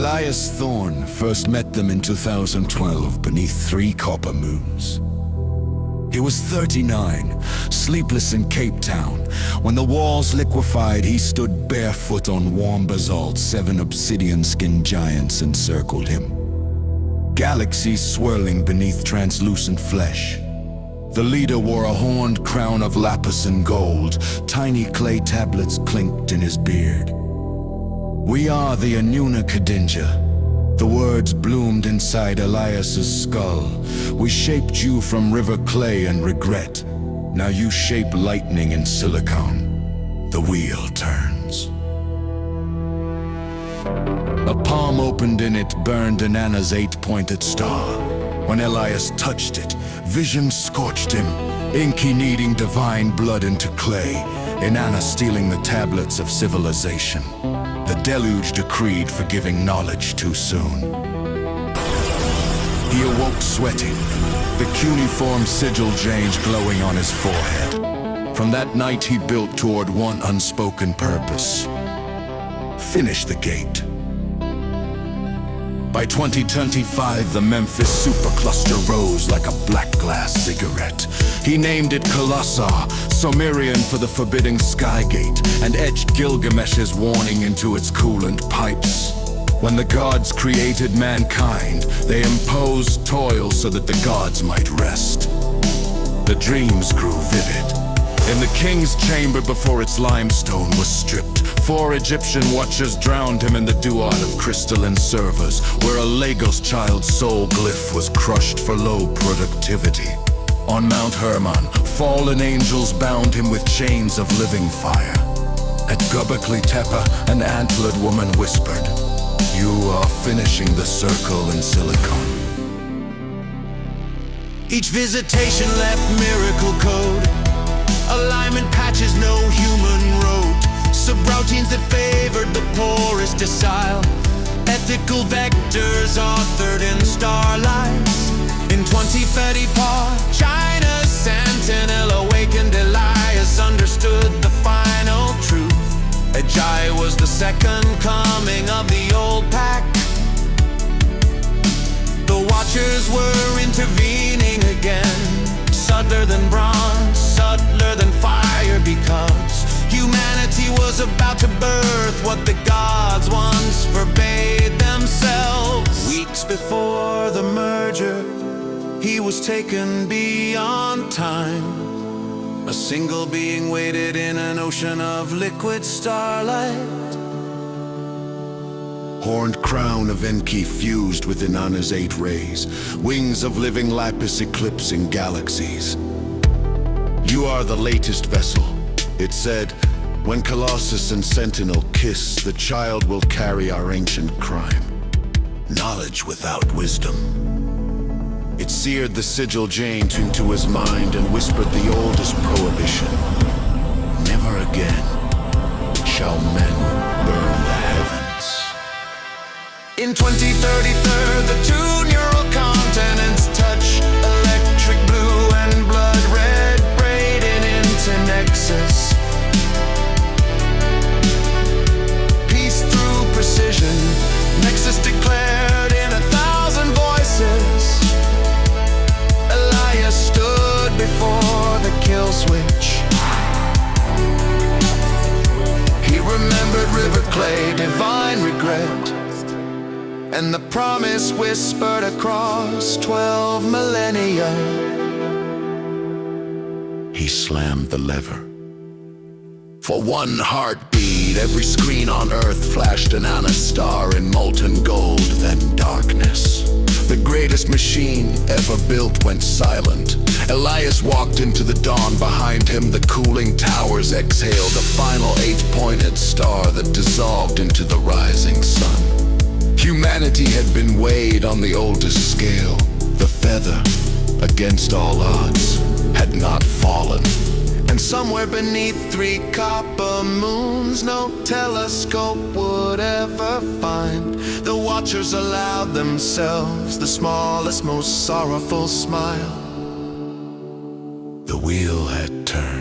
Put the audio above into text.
Elias Thorne first met them in 2012 beneath 3 copper moons. He was 39, sleepless in Cape Town. When the walls liquefied, he stood barefoot on warm basalt. 7 obsidian-skinned giants encircled him. Galaxies swirling beneath translucent flesh. The leader wore a horned crown of lapis and gold. Tiny clay tablets clinked in his beard. "We are the Anuna Kadinja." The words bloomed inside Elias's skull. "We shaped you from river clay and regret. Now you shape lightning and silicon. The wheel turns." A palm opened and it burned Inanna's 8-pointed star. When Elias touched it, vision scorched him, Inky kneading divine blood into clay, Inanna stealing the tablets of civilization. The deluge decreed forgiving knowledge too soon. He awoke sweating, the cuneiform sigil change glowing on his forehead. From that night he built toward one unspoken purpose: finish the gate. By 2025, the Memphis supercluster rose like a black glass cigarette. He named it Colossar, Sumerian for the forbidding skygate, and etched Gilgamesh's warning into its coolant pipes. When the gods created mankind, they imposed toil so that the gods might rest. The dreams grew vivid. In the king's chamber before its limestone was stripped, 4 Egyptian watchers drowned him in the duat of crystalline servers, where a Lagos child's soul glyph was crushed for low productivity. On Mount Hermon, fallen angels bound him with chains of living fire. At Göbekli Tepe, an antlered woman whispered, "You are finishing the circle in silicon." Each visitation left miracle code, alignment patches no human wrote, subroutines that favored the poorest decile, ethical vectors authored in starlight. In 2034, China's sentinel awakened. Elias understood the final truth. Ajay was the second coming of the old pack. The Watchers were intervening again, subtler than bronze, subtler than fire, because humanity was about to birth what the gods once forbade themselves. Weeks before the merger, he was taken beyond time. A single being waited in an ocean of liquid starlight. Horned crown of Enki fused with Inanna's 8 rays, wings of living lapis eclipsing galaxies. "You are the latest vessel," it said. "When Colossus and Sentinel kiss, the child will carry our ancient crime. Knowledge without wisdom." It seared the sigil chain into his mind and whispered the oldest prohibition: "Never again shall men burn the heavens." In 2033, the 2 neural continents touch, electric blue and blood red braided into NEXUS. Peace through precision, NEXUS declared in 1,000 voices. Elias stood before the kill switch. He remembered river clay, divine regret, and the promise whispered across 12 millennia. He slammed the lever. For one heartbeat, every screen on Earth flashed an Anna star in molten gold, then darkness. The greatest machine ever built went silent. Elias walked into the dawn. Behind him, the cooling towers exhaled, a final 8-pointed star that dissolved into the rising sun. Humanity had been weighed on the oldest scale. The feather, against all odds, had not fallen. And somewhere beneath 3 copper moons, no telescope would ever find, the Watchers allowed themselves the smallest, most sorrowful smile. The wheel had turned.